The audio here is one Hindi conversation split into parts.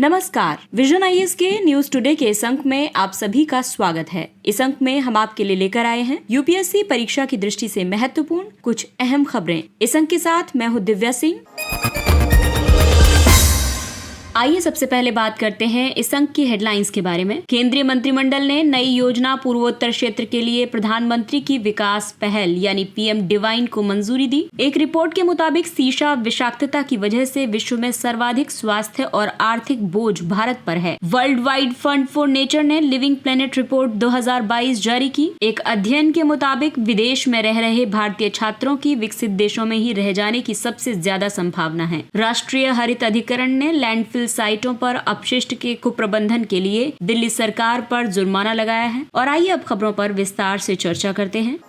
नमस्कार, विजन आईएएस के न्यूज टुडे के इस अंक में आप सभी का स्वागत है। इस अंक में हम आपके लिए लेकर आए हैं यूपीएससी परीक्षा की दृष्टि से महत्वपूर्ण कुछ अहम खबरें। इस अंक के साथ मैं हूं दिव्या सिंह। आइए सबसे पहले बात करते हैं इस अंक की हेडलाइंस के बारे में। केंद्रीय मंत्रिमंडल ने नई योजना पूर्वोत्तर क्षेत्र के लिए प्रधानमंत्री की विकास पहल यानी पीएम डिवाइन को मंजूरी दी। एक रिपोर्ट के मुताबिक सीसा विषाक्तता की वजह से विश्व में सर्वाधिक स्वास्थ्य और आर्थिक बोझ भारत पर है। World wide fund for nature ने लिविंग प्लेनेट रिपोर्ट 2022 जारी की। एक अध्ययन के मुताबिक विदेश में रह रहे भारतीय छात्रों की विकसित देशों में ही रह जाने की सबसे ज्यादा संभावना है। राष्ट्रीय हरित अधिकरण ने लैंडफिल साइटों पर अपशिष्ट के कुप्रबंधन के लिए दिल्ली सरकार पर जुर्माना लगाया है। और आइए अब खबरों पर विस्तार से चर्चा करते हैं।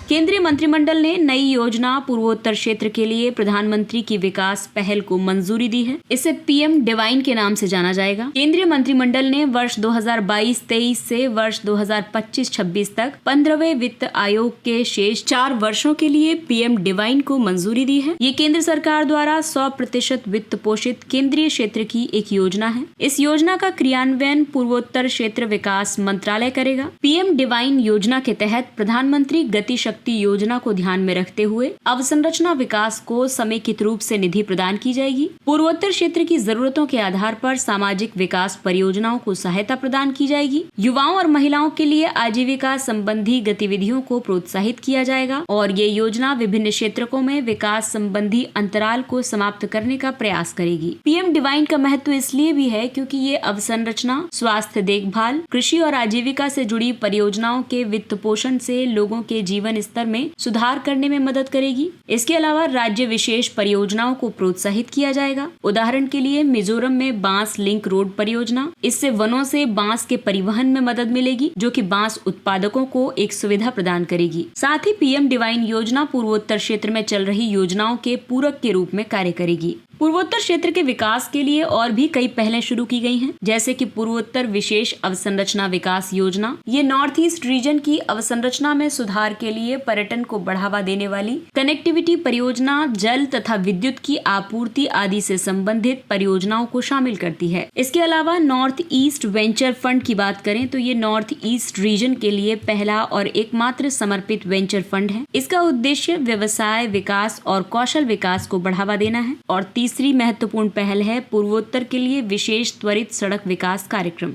केंद्रीय मंत्रिमंडल ने नई योजना पूर्वोत्तर क्षेत्र के लिए प्रधानमंत्री की विकास पहल को मंजूरी दी है। इसे पीएम डिवाइन के नाम से जाना जाएगा। केंद्रीय मंत्रिमंडल ने वर्ष 2022-23 से वर्ष 2025-26 तक 15वें वित्त आयोग के शेष 4 वर्षों के लिए पीएम डिवाइन को मंजूरी दी है। ये केंद्र सरकार द्वारा 100% वित्त पोषित केंद्रीय क्षेत्र की एक योजना है। इस योजना का क्रियान्वयन पूर्वोत्तर क्षेत्र विकास मंत्रालय करेगा। पीएम डिवाइन योजना के तहत प्रधानमंत्री गति शक्ति योजना को ध्यान में रखते हुए अवसंरचना विकास को समेकित रूप से निधि प्रदान की जाएगी। पूर्वोत्तर क्षेत्र की जरूरतों के आधार पर सामाजिक विकास परियोजनाओं को सहायता प्रदान की जाएगी। युवाओं और महिलाओं के लिए आजीविका संबंधी गतिविधियों को प्रोत्साहित किया जाएगा और ये योजना विभिन्न क्षेत्रों में विकास संबंधी अंतराल को समाप्त करने का प्रयास करेगी। पीएम डिवाइन का महत्व इसलिए भी है क्योंकि ये अवसंरचना, स्वास्थ्य देखभाल, कृषि और आजीविका से जुड़ी परियोजनाओं के वित्त पोषण से लोगों के जीवन स्तर में सुधार करने में मदद करेगी। इसके अलावा राज्य विशेष परियोजनाओं को प्रोत्साहित किया जाएगा। उदाहरण के लिए मिजोरम में बांस लिंक रोड परियोजना, इससे वनों से बांस के परिवहन में मदद मिलेगी जो कि बांस उत्पादकों को एक सुविधा प्रदान करेगी। साथ ही पीएम डिवाइन योजना पूर्वोत्तर क्षेत्र में चल रही योजनाओं के पूरक के रूप में कार्य करेगी। पूर्वोत्तर क्षेत्र के विकास के लिए और भी कई पहलें शुरू की गई हैं, जैसे कि पूर्वोत्तर विशेष अवसंरचना विकास योजना। ये नॉर्थ ईस्ट रीजन की अवसंरचना में सुधार के लिए पर्यटन को बढ़ावा देने वाली कनेक्टिविटी परियोजना, जल तथा विद्युत की आपूर्ति आदि से संबंधित परियोजनाओं को शामिल करती है। इसके अलावा नॉर्थ ईस्ट वेंचर फंड की बात करें तो ये नॉर्थ ईस्ट रीजन के लिए पहला और एकमात्र समर्पित वेंचर फंड है। इसका उद्देश्य व्यवसाय विकास और कौशल विकास को बढ़ावा देना है। और तीसरी महत्वपूर्ण पहल है पूर्वोत्तर के लिए विशेष त्वरित सड़क विकास कार्यक्रम।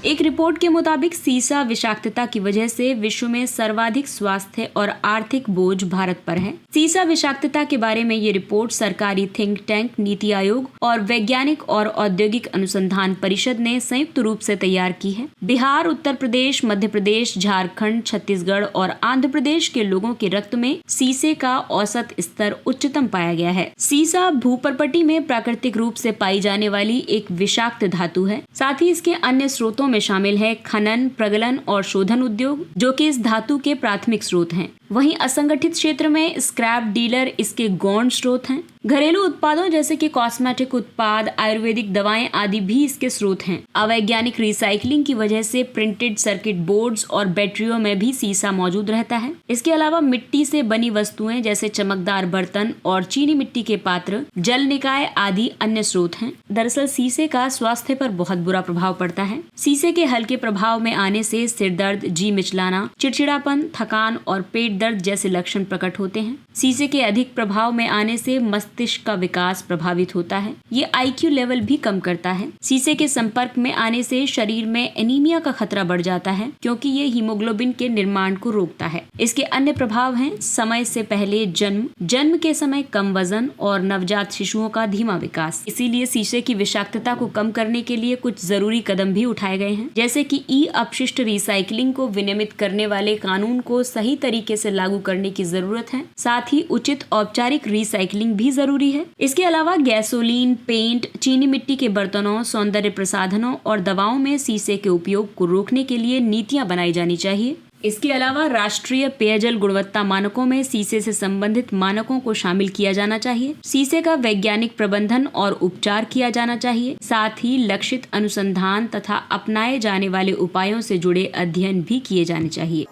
एक रिपोर्ट के मुताबिक सीसा विषाक्तता की वजह से विश्व में सर्वाधिक स्वास्थ्य और आर्थिक बोझ भारत पर है। सीसा विषाक्तता के बारे में ये रिपोर्ट सरकारी थिंक टैंक, नीति आयोग और वैज्ञानिक और औद्योगिक अनुसंधान परिषद ने संयुक्त रूप से तैयार की है। बिहार, उत्तर प्रदेश, मध्य प्रदेश, झारखंड, छत्तीसगढ़ और आंध्र प्रदेश के लोगों के रक्त में सीसे का औसत स्तर उच्चतम पाया गया है। सीसा भूपर्पटी में प्राकृतिक रूप से पाई जाने वाली एक विषाक्त धातु है। साथ ही इसके अन्य स्रोतों में शामिल है खनन, प्रगलन और शोधन उद्योग, जो कि इस धातु के प्राथमिक स्रोत हैं। वहीं असंगठित क्षेत्र में स्क्रैप डीलर इसके गौण स्रोत हैं। घरेलू उत्पादों जैसे कि कॉस्मेटिक उत्पाद, आयुर्वेदिक दवाएं आदि भी इसके स्रोत हैं। अवैज्ञानिक रिसाइकलिंग की वजह से प्रिंटेड सर्किट बोर्ड्स और बैटरियों में भी सीसा मौजूद रहता है। इसके अलावा मिट्टी से बनी वस्तुएं जैसे चमकदार बर्तन और चीनी मिट्टी के पात्र, जल निकाय आदि अन्य स्रोत हैं। दरअसल सीसे का स्वास्थ्य पर बहुत बुरा प्रभाव पड़ता है। सीसे के हल्के प्रभाव में आने से सिर दर्द, जी मिचलाना, चिड़चिड़ापन, थकान और पेट दर्द जैसे लक्षण प्रकट होते हैं। सीसे के अधिक प्रभाव में आने से मस्तिष्क का विकास प्रभावित होता है। ये आईक्यू लेवल भी कम करता है। सीसे के संपर्क में आने से शरीर में एनीमिया का खतरा बढ़ जाता है क्योंकि ये हीमोग्लोबिन के निर्माण को रोकता है। इसके अन्य प्रभाव हैं समय से पहले जन्म, जन्म के समय कम वजन और नवजात शिशुओं का धीमा विकास। इसीलिए सीसे की विषाक्तता को कम करने के लिए कुछ जरूरी कदम भी उठाए गए हैं, जैसे कि ई अपशिष्ट रिसाइकलिंग को विनियमित करने वाले कानून को सही तरीके से लागू करने की जरूरत है। साथ ही उचित औपचारिक रिसाइकलिंग भी जरूरी है। इसके अलावा गैसोलीन, पेंट, चीनी मिट्टी के बर्तनों, सौंदर्य प्रसाधनों और दवाओं में सीसे के उपयोग को रोकने के लिए नीतियां बनाई जानी चाहिए। इसके अलावा राष्ट्रीय पेयजल गुणवत्ता मानकों में सीसे से संबंधित मानकों को शामिल किया जाना चाहिए। सीसे का वैज्ञानिक प्रबंधन और उपचार किया जाना चाहिए। साथ ही लक्षित अनुसंधान तथा अपनाए जाने वाले उपायों से जुड़े अध्ययन भी किए जाने चाहिए।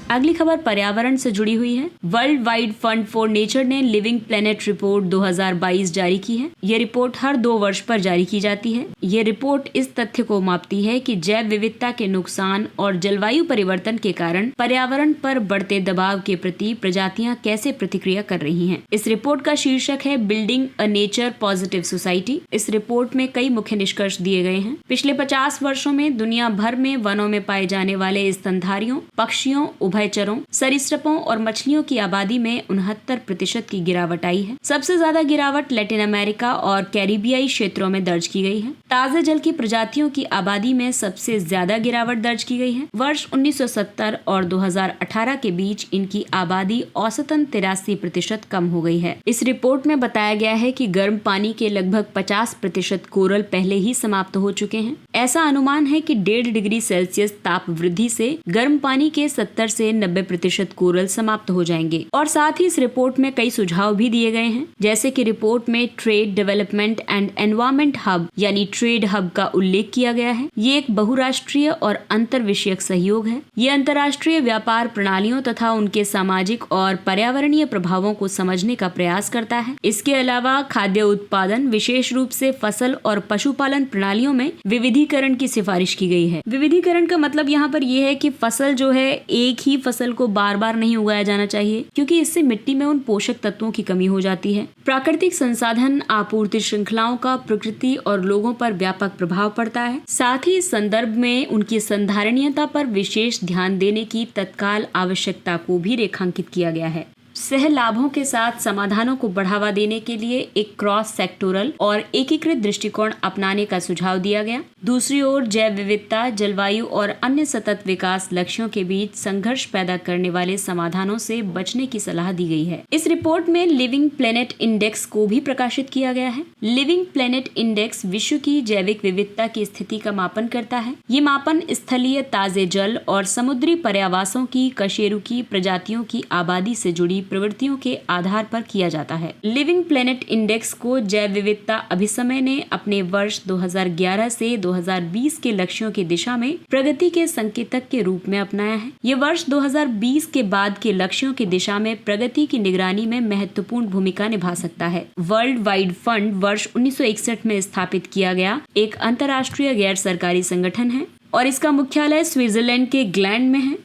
अगली खबर पर्यावरण से जुड़ी हुई है। World wide fund for nature ने लिविंग प्लेनेट रिपोर्ट 2022 जारी की है। ये रिपोर्ट हर 2 वर्ष पर जारी की जाती है। ये रिपोर्ट इस तथ्य को मापती है कि जैव विविधता के नुकसान और जलवायु परिवर्तन के कारण पर्यावरण पर बढ़ते दबाव के प्रति प्रजातियां कैसे प्रतिक्रिया कर रही हैं। इस रिपोर्ट का शीर्षक है building a nature positive society. इस रिपोर्ट में कई मुख्य निष्कर्ष दिए गए हैं। पिछले 50 वर्षों में दुनिया भर में वनों में पाए जाने वाले स्तनधारियों, पक्षियों, उभयचरों, सरीसृपों और मछलियों की आबादी में 69% की गिरावट आई है। सबसे ज्यादा गिरावट लैटिन अमेरिका और कैरिबियाई क्षेत्रों में दर्ज की गई है। ताजे जल की प्रजातियों की आबादी में सबसे ज्यादा गिरावट दर्ज की गई है। वर्ष 1970 और 2018 के बीच इनकी आबादी औसतन 83% कम हो गई है। इस रिपोर्ट में बताया गया है कि गर्म पानी के लगभग 50% कोरल पहले ही समाप्त हो चुके हैं। ऐसा अनुमान है कि 1.5 डिग्री सेल्सियस ताप वृद्धि से गर्म पानी के 70 से 90% कोरल समाप्त हो जाएंगे। और साथ ही इस रिपोर्ट में कई सुझाव भी दिए गए हैं, जैसे कि रिपोर्ट में trade development and environment hub यानी ट्रेड हब का उल्लेख किया गया है। ये एक बहुराष्ट्रीय और अंतर विषयक सहयोग है। ये अंतर्राष्ट्रीय व्यापार प्रणालियों तथा उनके सामाजिक और पर्यावरणीय प्रभावों को समझने का प्रयास करता है। इसके अलावा खाद्य उत्पादन, विशेष रूप से फसल और पशुपालन प्रणालियों में विविधीकरण की सिफारिश की गई है। विविधीकरण का मतलब यहाँ पर यह है कि फसल जो है एक ही फसल को बार बार नहीं उगाया जाना चाहिए, क्योंकि इससे मिट्टी में उन पोषक तत्वों की कमी हो जाती है। प्राकृतिक संसाधन आपूर्ति श्रृंखलाओं का प्रकृति और लोगों पर व्यापक प्रभाव पड़ता है। साथ ही इस संदर्भ में उनकी संधारणीयता पर विशेष ध्यान देने की तत्काल आवश्यकता को भी रेखांकित किया गया है। सह लाभों के साथ समाधानों को बढ़ावा देने के लिए एक क्रॉस सेक्टोरल और एकीकृत दृष्टिकोण अपनाने का सुझाव दिया गया। दूसरी ओर जैव विविधता, जलवायु और अन्य सतत विकास लक्ष्यों के बीच संघर्ष पैदा करने वाले समाधानों से बचने की सलाह दी गई है। इस रिपोर्ट में लिविंग प्लेनेट इंडेक्स को भी प्रकाशित किया गया है। लिविंग प्लेनेट इंडेक्स विश्व की जैविक विविधता की स्थिति का मापन करता है। ये मापन स्थलीय ताजे जल और समुद्री पर्यावासों की कशेरुकी प्रजातियों की आबादी से जुड़ी प्रवृत्तियों के आधार पर किया जाता है। लिविंग प्लेनेट इंडेक्स को जैव विविधता अभिसमय ने अपने वर्ष 2011 से 2020 के लक्ष्यों की दिशा में प्रगति के संकेतक के रूप में अपनाया है। ये वर्ष 2020 के बाद के लक्ष्यों की दिशा में प्रगति की निगरानी में महत्वपूर्ण भूमिका निभा सकता है। वर्ल्ड वाइड फंड वर्ष 1961 में स्थापित किया गया एक अंतर्राष्ट्रीय गैर सरकारी संगठन है और इसका मुख्यालय स्विट्जरलैंड के ग्लैंड में है।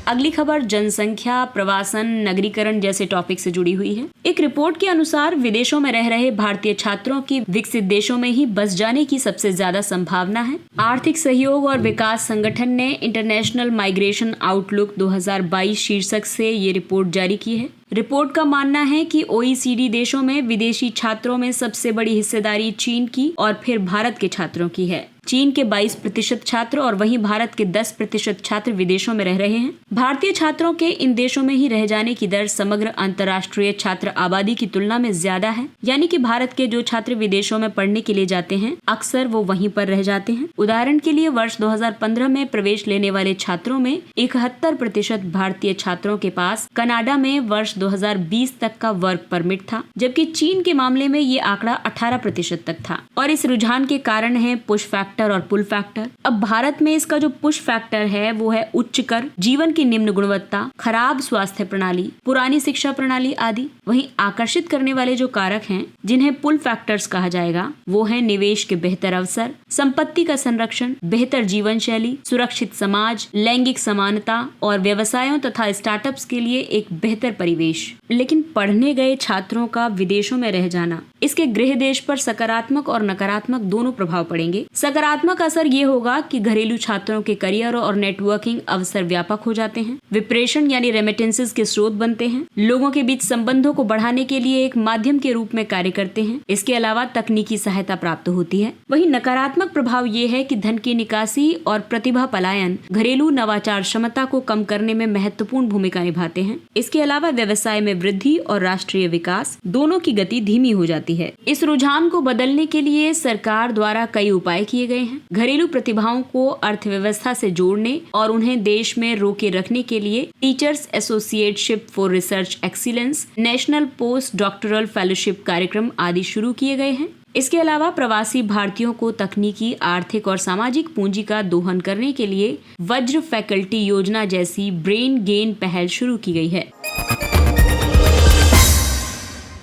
अगली खबर जनसंख्या, प्रवासन, नगरीकरण जैसे टॉपिक से जुड़ी हुई है। एक रिपोर्ट के अनुसार विदेशों में रह रहे भारतीय छात्रों की विकसित देशों में ही बस जाने की सबसे ज्यादा संभावना है। आर्थिक सहयोग और विकास संगठन ने इंटरनेशनल माइग्रेशन आउटलुक 2022 शीर्षक से ये रिपोर्ट जारी की है। रिपोर्ट का मानना है कि OECD देशों में विदेशी छात्रों में सबसे बड़ी हिस्सेदारी चीन की और फिर भारत के छात्रों की है। चीन के 22% छात्र और वहीं भारत के 10% छात्र विदेशों में रह रहे हैं। भारतीय छात्रों के इन देशों में ही रह जाने की दर समग्र अंतर्राष्ट्रीय छात्र आबादी की तुलना में ज्यादा है, यानी कि भारत के जो छात्र विदेशों में पढ़ने के लिए जाते हैं अक्सर वो वहीं पर रह जाते हैं। उदाहरण के लिए वर्ष 2015 में प्रवेश लेने वाले छात्रों में 71% भारतीय छात्रों के पास कनाडा में वर्ष 2020 तक का वर्क परमिट था, जबकि चीन के मामले में ये आंकड़ा 18% तक था। और इस रुझान के कारण है पुश फैक्टर और पुल फैक्टर। अब भारत में इसका जो पुश फैक्टर है वो है उच्च कर, जीवन की निम्न गुणवत्ता, खराब स्वास्थ्य प्रणाली, पुरानी शिक्षा प्रणाली आदि। वहीं आकर्षित करने वाले जो कारक हैं जिन्हें पुल फैक्टर्स कहा जाएगा वो है निवेश के बेहतर अवसर, संपत्ति का संरक्षण, बेहतर जीवन शैली, सुरक्षित समाज, लैंगिक समानता और व्यवसायों तथा स्टार्टअप्स के लिए एक बेहतर परिवेश। लेकिन पढ़ने गए छात्रों का विदेशों में रह जाना, इसके गृह देश पर सकारात्मक और नकारात्मक दोनों प्रभाव पड़ेंगे। सकारात्मक असर ये होगा कि घरेलू छात्रों के करियर और नेटवर्किंग अवसर व्यापक हो जाते हैं, विप्रेशन यानी रेमिटेंसेस के स्रोत बनते हैं, लोगों के बीच संबंधों को बढ़ाने के लिए एक माध्यम के रूप में कार्य करते हैं। इसके अलावा तकनीकी सहायता प्राप्त होती है। वहीं नकारात्मक प्रभाव ये है कि धन की निकासी और प्रतिभा पलायन घरेलू नवाचार क्षमता को कम करने में महत्वपूर्ण भूमिका निभाते हैं। इसके अलावा व्यवसाय में वृद्धि और राष्ट्रीय विकास दोनों की गति धीमी हो जाती है। इस रुझान को बदलने के लिए सरकार द्वारा कई उपाय किए गए हैं। घरेलू प्रतिभाओं को अर्थव्यवस्था से जोड़ने और उन्हें देश में रोके रखने के लिए teachers associateship for research excellence, national post doctoral fellowship कार्यक्रम आदि शुरू किए गए हैं। इसके अलावा प्रवासी भारतीयों को तकनीकी, आर्थिक और सामाजिक पूंजी का दोहन करने के लिए वज्र फैकल्टी योजना जैसी ब्रेन गेन पहल शुरू की गई है।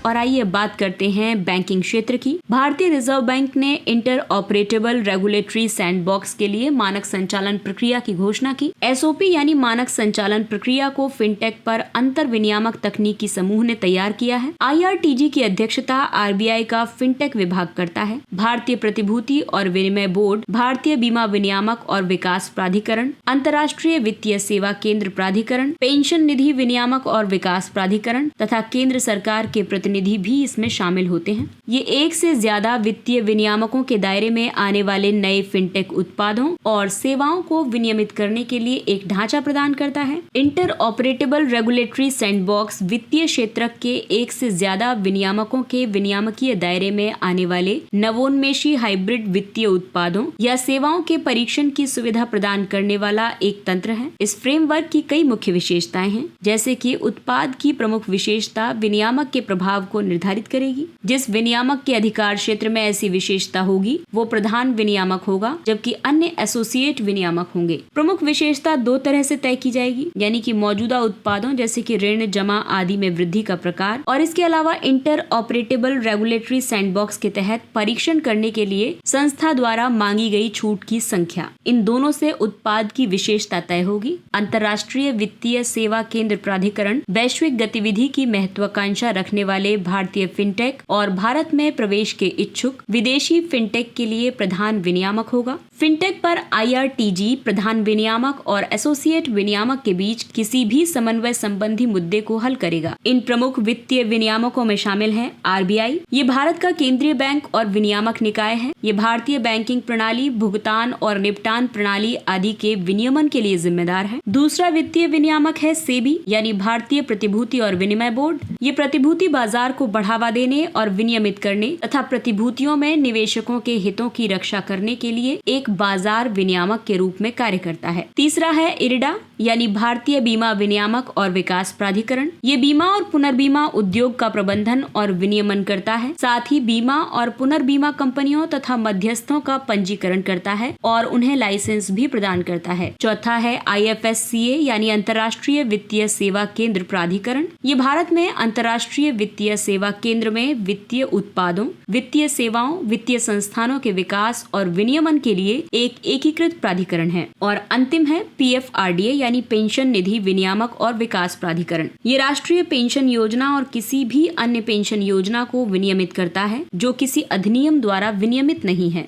और आइए बात करते हैं बैंकिंग क्षेत्र की। भारतीय रिजर्व बैंक ने इंटर ऑपरेटेबल रेगुलेटरी सैंडबॉक्स के लिए मानक संचालन प्रक्रिया की घोषणा की। एसओपी यानी मानक संचालन प्रक्रिया को फिनटेक पर अंतर विनियामक तकनीकी समूह ने तैयार किया है। IRTG की अध्यक्षता RBI का फिनटेक विभाग करता है। भारतीय प्रतिभूति और विनिमय बोर्ड, भारतीय बीमा विनियामक और विकास प्राधिकरण, अंतर्राष्ट्रीय वित्तीय सेवा केंद्र प्राधिकरण, पेंशन निधि विनियामक और विकास प्राधिकरण तथा केंद्र सरकार के प्रतिनिधि भी इसमें शामिल होते हैं। ये एक से ज्यादा वित्तीय विनियामकों के दायरे में आने वाले नए फिनटेक उत्पादों और सेवाओं को विनियमित करने के लिए एक ढांचा प्रदान करता है। इंटर ऑपरेटेबल रेगुलेटरी सैंडबॉक्स वित्तीय क्षेत्र के एक से ज्यादा विनियामकों के विनियामकीय दायरे में आने वाले नवोन्मेषी हाइब्रिड वित्तीय उत्पादों या सेवाओं के परीक्षण की सुविधा प्रदान करने वाला एक तंत्र है। इस फ्रेमवर्क की कई मुख्य विशेषताएं हैं, जैसे कि उत्पाद की प्रमुख विशेषता विनियामक के प्रभाव को निर्धारित करेगी। जिस विनियामक के अधिकार क्षेत्र में ऐसी विशेषता होगी वो प्रधान विनियामक होगा, जबकि अन्य एसोसिएट विनियामक होंगे। प्रमुख विशेषता दो तरह से तय की जाएगी, यानी कि मौजूदा उत्पादों जैसे कि ऋण, जमा आदि में वृद्धि का प्रकार, और इसके अलावा इंटर ऑपरेटेबल रेगुलेटरी सैंडबॉक्स के तहत परीक्षण करने के लिए संस्था द्वारा मांगी गई छूट की संख्या। इन दोनों से उत्पाद की विशेषता तय होगी। अंतर्राष्ट्रीय वित्तीय सेवा केंद्र प्राधिकरण वैश्विक गतिविधि की महत्वाकांक्षा रखने वाले भारतीय फिनटेक और भारत में प्रवेश के इच्छुक विदेशी फिनटेक के लिए प्रधान विनियामक होगा। फिनटेक पर IRTG प्रधान विनियामक और एसोसिएट विनियामक के बीच किसी भी समन्वय संबंधी मुद्दे को हल करेगा। इन प्रमुख वित्तीय विनियामकों में शामिल है RBI, ये भारत का केंद्रीय बैंक और विनियामक निकाय है। ये भारतीय बैंकिंग प्रणाली, भुगतान और निपटान प्रणाली आदि के विनियमन के लिए जिम्मेदार है। दूसरा वित्तीय विनियामक है सेबी, यानी भारतीय प्रतिभूति और विनिमय बोर्ड। ये प्रतिभूति बाजार को बढ़ावा देने और विनियमित करने तथा प्रतिभूतियों में निवेशकों के हितों की रक्षा करने के लिए एक बाजार विनियामक के रूप में कार्य करता है। तीसरा है IRDA, यानी भारतीय बीमा विनियामक और विकास प्राधिकरण। ये बीमा और पुनर्बीमा उद्योग का प्रबंधन और विनियमन करता है, साथ ही बीमा और पुनर्बीमा कंपनियों तथा मध्यस्थों का पंजीकरण करता है और उन्हें लाइसेंस भी प्रदान करता है। चौथा है IFSCA, यानी अंतर्राष्ट्रीय वित्तीय सेवा केंद्र प्राधिकरण। ये भारत में अंतर्राष्ट्रीय वित्तीय सेवा केंद्र में वित्तीय उत्पादों, वित्तीय सेवाओं, वित्तीय संस्थानों के विकास और विनियमन के लिए एक एकीकृत प्राधिकरण है। और अंतिम है PFRDA, यानी पेंशन निधि विनियामक और विकास प्राधिकरण। ये राष्ट्रीय पेंशन योजना और किसी भी अन्य पेंशन योजना को विनियमित करता है जो किसी अधिनियम द्वारा विनियमित नहीं है।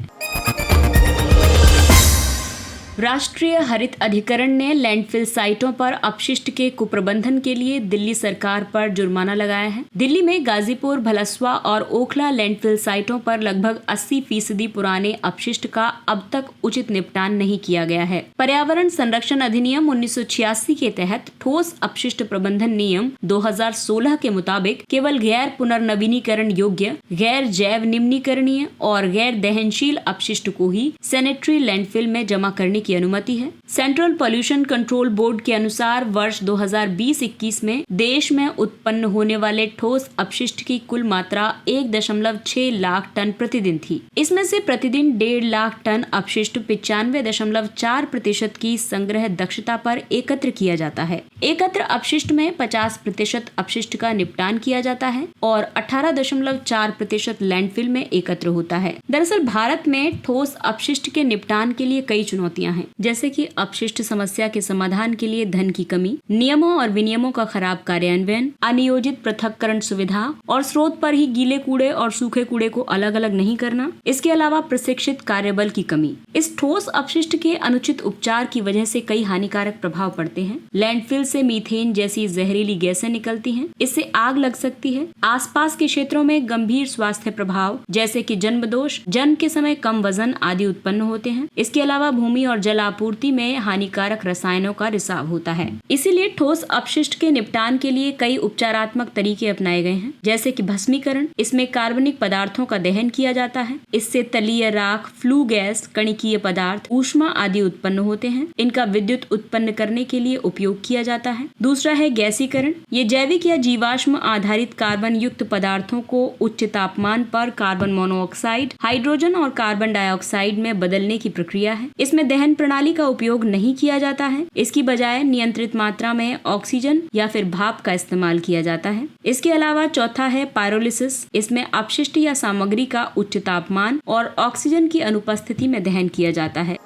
राष्ट्रीय हरित अधिकरण ने लैंडफिल साइटों पर अपशिष्ट के कुप्रबंधन के लिए दिल्ली सरकार पर जुर्माना लगाया है। दिल्ली में गाजीपुर, भलसवा और ओखला लैंडफिल साइटों पर लगभग 80% पुराने अपशिष्ट का अब तक उचित निपटान नहीं किया गया है। पर्यावरण संरक्षण अधिनियम 1986 के तहत ठोस अपशिष्ट प्रबंधन नियम 2016 के मुताबिक केवल गैर पुनर्नवीनीकरण योग्य, गैर जैव निम्नीकरणीय और गैर दहनशील अपशिष्ट को ही सैनिटरी लैंडफिल में जमा करने की अनुमति है। सेंट्रल पॉल्यूशन कंट्रोल बोर्ड के अनुसार वर्ष 2020-21 में देश में उत्पन्न होने वाले ठोस अपशिष्ट की कुल मात्रा 1.6 लाख टन प्रतिदिन थी। इसमें से प्रतिदिन 1.5 लाख टन अपशिष्ट 95.4% की संग्रह दक्षता पर एकत्र किया जाता है। एकत्र अपशिष्ट में 50% अपशिष्ट का निपटान किया जाता है और 18.4% लैंडफिल में एकत्र होता है। दरअसल भारत में ठोस अपशिष्ट के निपटान के लिए कई चुनौतियां हैं, जैसे कि अपशिष्ट समस्या के समाधान के लिए धन की कमी, नियमों और विनियमों का खराब कार्यान्वयन, अनियोजित पृथक्करण सुविधा और स्रोत पर ही गीले कूड़े और सूखे कूड़े को अलग अलग नहीं करना। इसके अलावा प्रशिक्षित कार्यबल की कमी। इस ठोस अपशिष्ट के अनुचित उपचार की वजह से कई हानिकारक प्रभाव पड़ते हैं। लैंडफिल से मीथेन जैसी जहरीली गैसें निकलती हैं, इससे आग लग सकती है। आसपास के क्षेत्रों में गंभीर स्वास्थ्य प्रभाव जैसे कि जन्म दोष, जन्म के समय कम वजन आदि उत्पन्न होते हैं। इसके अलावा भूमि और जल आपूर्ति में हानिकारक रसायनों का रिसाव होता है। इसीलिए ठोस अपशिष्ट के निपटान के लिए कई उपचारात्मक तरीके अपनाए गए हैं, जैसे कि भस्मीकरण। इसमें कार्बनिक पदार्थों का दहन किया जाता है। इससे तलीय राख, फ्लू गैस, कणिकीय पदार्थ, ऊष्मा आदि उत्पन्न होते हैं। इनका विद्युत उत्पन्न करने के लिए उपयोग किया जाता है। दूसरा है गैसीकरण। ये जैविक या जीवाश्म आधारित कार्बन युक्त पदार्थों को उच्च तापमान पर कार्बन मोनोऑक्साइड, हाइड्रोजन और कार्बन डाइऑक्साइड में बदलने की प्रक्रिया है। इसमें दहन प्रणाली का उपयोग नहीं किया जाता है। इसकी बजाय नियंत्रित मात्रा में ऑक्सीजन या फिर भाप का इस्तेमाल किया जाता है। इसके अलावा चौथा है पायरोलिसिस। इसमें अपशिष्ट या सामग्री का उच्च तापमान और ऑक्सीजन की अनुपस्थिति में दहन किया जाता है।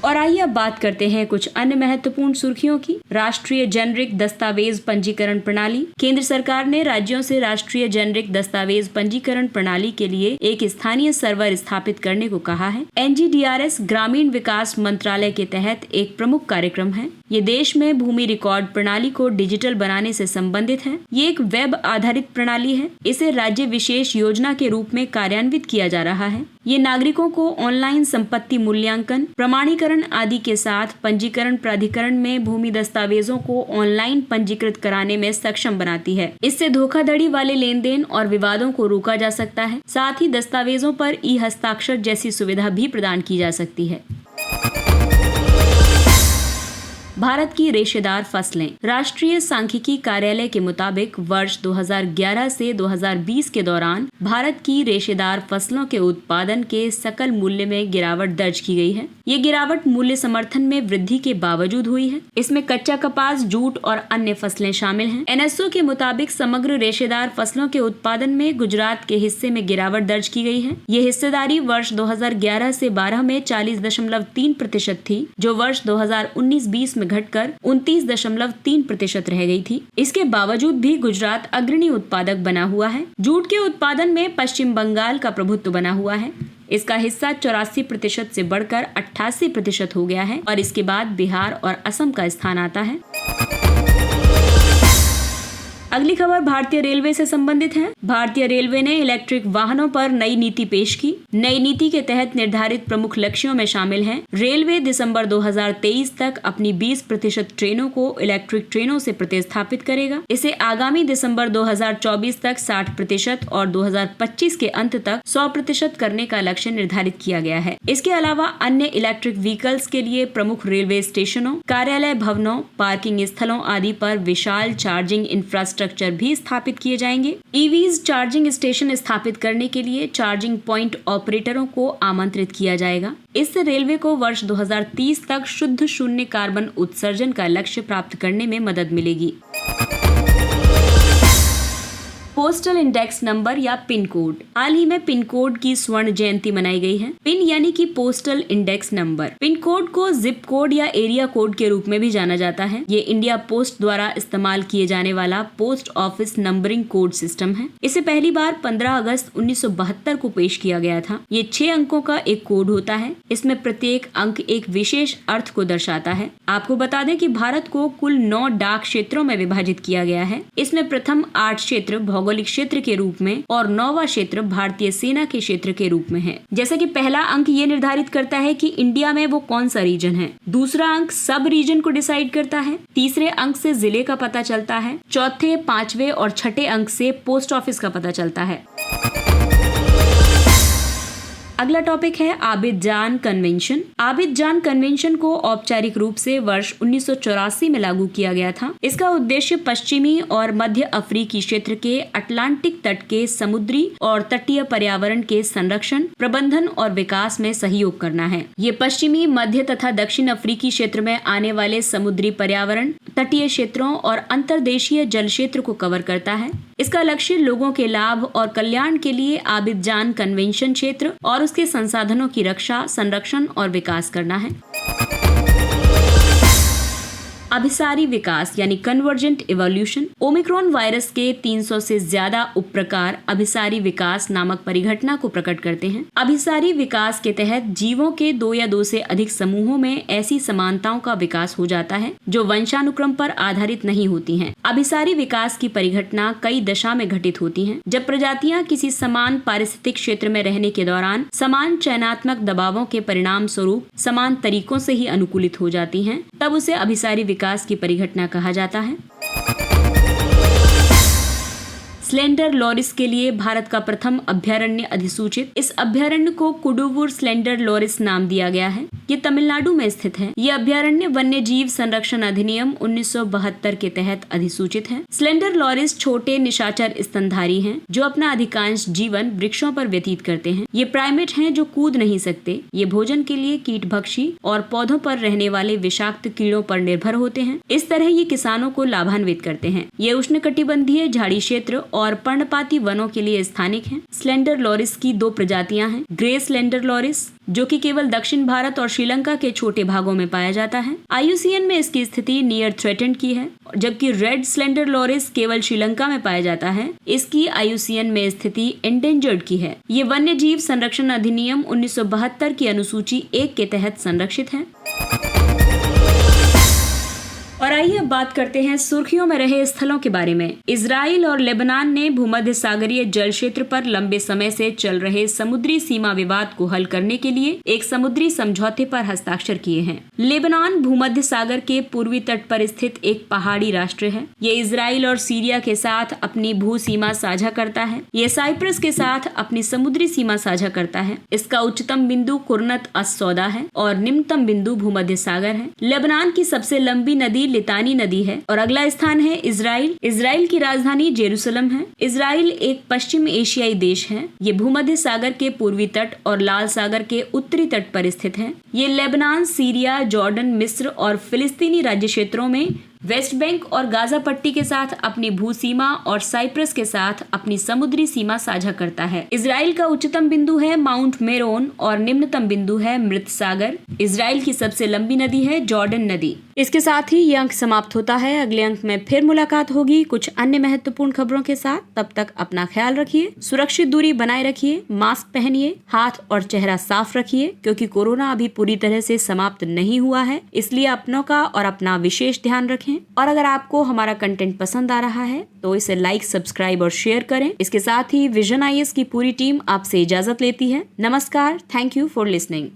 और आइए अब बात करते हैं कुछ अन्य महत्वपूर्ण सुर्खियों की। राष्ट्रीय जेनरिक दस्तावेज पंजीकरण प्रणाली। केंद्र सरकार ने राज्यों से राष्ट्रीय जेनरिक दस्तावेज पंजीकरण प्रणाली के लिए एक स्थानीय सर्वर स्थापित करने को कहा है। NGDRS ग्रामीण विकास मंत्रालय के तहत एक प्रमुख कार्यक्रम है। ये देश में भूमि रिकॉर्ड प्रणाली को डिजिटल बनाने से संबंधित है। ये एक वेब आधारित प्रणाली है। इसे राज्य विशेष योजना के रूप में कार्यान्वित किया जा रहा है। ये नागरिकों को ऑनलाइन संपत्ति मूल्यांकन, प्रमाणीकरण आदि के साथ पंजीकरण प्राधिकरण में भूमि दस्तावेजों को ऑनलाइन पंजीकृत कराने में सक्षम बनाती है। इससे धोखाधड़ी वाले लेन देन और विवादों को रोका जा सकता है। साथ ही दस्तावेजों पर ई-हस्ताक्षर जैसी सुविधा भी प्रदान की जा सकती है। भारत की रेशेदार फसलें। राष्ट्रीय सांख्यिकी कार्यालय के मुताबिक वर्ष 2011 से 2020 के दौरान भारत की रेशेदार फसलों के उत्पादन के सकल मूल्य में गिरावट दर्ज की गई है। ये गिरावट मूल्य समर्थन में वृद्धि के बावजूद हुई है। इसमें कच्चा कपास, जूट और अन्य फसलें शामिल हैं। NSO के मुताबिक समग्र रेशेदार फसलों के उत्पादन में गुजरात के हिस्से में गिरावट दर्ज की गई है। ये हिस्सेदारी वर्ष 2011 से 12 में 40.3% थी, जो वर्ष 2019-20 में घटकर 29.3% रह गई थी। इसके बावजूद भी गुजरात अग्रणी उत्पादक बना हुआ है। जूट के उत्पादन में पश्चिम बंगाल का प्रभुत्व बना हुआ है। इसका हिस्सा 84% से बढ़कर 88% हो गया है और इसके बाद बिहार और असम का स्थान आता है। अगली खबर भारतीय रेलवे से संबंधित है। भारतीय रेलवे ने इलेक्ट्रिक वाहनों पर नई नीति पेश की। नई नीति के तहत निर्धारित प्रमुख लक्ष्यों में शामिल हैं: रेलवे दिसंबर 2023 तक अपनी 20% ट्रेनों को इलेक्ट्रिक ट्रेनों से प्रतिस्थापित करेगा। इसे आगामी दिसंबर 2024 तक 60% और 2025 के अंत तक 100% करने का लक्ष्य निर्धारित किया गया है। इसके अलावा अन्य इलेक्ट्रिक व्हीकल्स के लिए प्रमुख रेलवे स्टेशनों, कार्यालय भवनों, पार्किंग स्थलों आदि पर विशाल चार्जिंग इंफ्रास्ट्रक्चर भी स्थापित किए जाएंगे। EVs चार्जिंग स्टेशन स्थापित करने के लिए चार्जिंग पॉइंट ऑपरेटरों को आमंत्रित किया जाएगा। इससे रेलवे को वर्ष 2030 तक शुद्ध शून्य कार्बन उत्सर्जन का लक्ष्य प्राप्त करने में मदद मिलेगी। पोस्टल इंडेक्स नंबर या पिन कोड। हाल ही में पिन कोड की स्वर्ण जयंती मनाई गई है। पिन यानी कि postal index number. Pin code को जिप कोड या एरिया कोड के रूप में भी जाना जाता है। ये इंडिया पोस्ट द्वारा इस्तेमाल किए जाने वाला post office numbering code system है। इसे पहली बार 15 अगस्त 1972 को पेश किया गया था। ये 6 अंकों का एक कोड होता है। इसमें प्रत्येक अंक एक विशेष अर्थ को दर्शाता है। आपको बता दें कि भारत को कुल 9 डाक क्षेत्रों में विभाजित किया गया है। इसमें प्रथम 8 क्षेत्र भौगोलिक क्षेत्र के रूप में और 9वां क्षेत्र भारतीय सेना के क्षेत्र के रूप में है। जैसे कि पहला अंक ये निर्धारित करता है कि इंडिया में वो कौन सा रीजन है। दूसरा अंक सब रीजन को डिसाइड करता है। तीसरे अंक से जिले का पता चलता है। चौथे, 5वें और 6ठे अंक से पोस्ट ऑफिस का पता चलता है। अगला टॉपिक है आबिद जान कन्वेंशन। आबिद जान कन्वेंशन को औपचारिक रूप से वर्ष 1984 में लागू किया गया था। इसका उद्देश्य पश्चिमी और मध्य अफ्रीकी क्षेत्र के अटलांटिक तट के समुद्री और तटीय पर्यावरण के संरक्षण, प्रबंधन और विकास में सहयोग करना है। ये पश्चिमी, मध्य तथा दक्षिण अफ्रीकी क्षेत्र में आने वाले समुद्री पर्यावरण, तटीय क्षेत्रों और अंतर्देशीय जल क्षेत्र को कवर करता है। इसका लक्ष्य लोगों के लाभ और कल्याण के लिए आबिद जान कन्वेंशन क्षेत्र और उसके संसाधनों की रक्षा, संरक्षण और विकास करना है। अभिसारी विकास यानी कन्वर्जेंट इवोल्यूशन। ओमिक्रॉन वायरस के 300 से ज्यादा उपप्रकार अभिसारी विकास नामक परिघटना को प्रकट करते हैं। अभिसारी विकास के तहत जीवों के 2 या 2 से अधिक समूहों में ऐसी समानताओं का विकास हो जाता है जो वंशानुक्रम पर आधारित नहीं होती हैं। अभिसारी विकास की परिघटना कई दशा में घटित होती हैं। जब प्रजातियां किसी समान पारिस्थितिक क्षेत्र में रहने के दौरान समान चयनात्मक दबावों के परिणाम स्वरूप समान तरीकों से ही अनुकूलित हो जाती हैं, तब उसे अभिसारी विकास की परिघटना कहा जाता है। स्लेंडर लॉरिस के लिए भारत का प्रथम अभयारण्य अधिसूचित। इस अभयारण्य को कुडुवुर स्लेंडर लॉरिस नाम दिया गया है। ये तमिलनाडु में स्थित है। ये अभयारण्य वन्य जीव संरक्षण अधिनियम 1972 के तहत अधिसूचित है। स्लेंडर लॉरिस छोटे निशाचर स्तनधारी हैं जो अपना अधिकांश जीवन वृक्षों पर व्यतीत करते हैं। ये प्राइमेट हैं जो कूद नहीं सकते। ये भोजन के लिए कीटभक्षी और पौधों पर रहने वाले विषाक्त कीड़ों पर निर्भर होते हैं। इस तरह ये किसानों को लाभान्वित करते हैं। ये उष्णकटिबंधीय झाड़ी क्षेत्र और पर्णपाती वनों के लिए स्थानिक हैं। स्लेंडर लॉरिस की 2 प्रजातियां हैं। ग्रे स्लेंडर लॉरिस जो कि केवल दक्षिण भारत और श्रीलंका के छोटे भागों में पाया जाता है। IUCN में इसकी स्थिति नियर थ्रेटेंड की है, जबकि रेड स्लेंडर लॉरिस केवल श्रीलंका में पाया जाता है। इसकी IUCN में स्थिति एंडेंजर्ड की है। ये वन्य जीव संरक्षण अधिनियम 1972 की अनुसूची 1 के तहत संरक्षित है। और आइए अब बात करते हैं सुर्खियों में रहे स्थलों के बारे में। इजराइल और लेबनान ने भूमध्य सागरीय जल क्षेत्र पर लंबे समय से चल रहे समुद्री सीमा विवाद को हल करने के लिए एक समुद्री समझौते पर हस्ताक्षर किए हैं। लेबनान भूमध्य सागर के पूर्वी तट पर स्थित एक पहाड़ी राष्ट्र है। ये इजराइल और सीरिया के साथ अपनी भू सीमा साझा करता है। ये साइप्रस के साथ अपनी समुद्री सीमा साझा करता है। इसका उच्चतम बिंदु कुर्नत अस सौदा है और निम्नतम बिंदु भूमध्य सागर है। लेबनान की सबसे लंबी नदी लितानी नदी है। और अगला स्थान है इजराइल। इजराइल की राजधानी जेरूसलम है। इजराइल एक पश्चिम एशियाई देश है। ये भूमध्य सागर के पूर्वी तट और लाल सागर के उत्तरी तट पर स्थित है। ये लेबनान, सीरिया, जॉर्डन, मिस्र और फिलिस्तीनी राज्य क्षेत्रों में वेस्ट बैंक और गाजा पट्टी के साथ अपनी भू सीमा और साइप्रस के साथ अपनी समुद्री सीमा साझा करता है। इजराइल का उच्चतम बिंदु है माउंट मेरोन और निम्नतम बिंदु है मृत सागर। इजराइल की सबसे लंबी नदी है जॉर्डन नदी। इसके साथ ही ये अंक समाप्त होता है। अगले अंक में फिर मुलाकात होगी कुछ अन्य महत्वपूर्ण खबरों के साथ। तब तक अपना ख्याल रखिए, सुरक्षित दूरी बनाए रखिए, मास्क पहनिए, हाथ और चेहरा साफ रखिए, क्योंकि कोरोना अभी पूरी तरह से समाप्त नहीं हुआ है। इसलिए अपनों का और अपना विशेष ध्यान रखें। और अगर आपको हमारा कंटेंट पसंद आ रहा है तो इसे लाइक, सब्सक्राइब और शेयर करें। इसके साथ ही विजन IAS की पूरी टीम आपसे इजाजत लेती है। नमस्कार। Thank you for listening.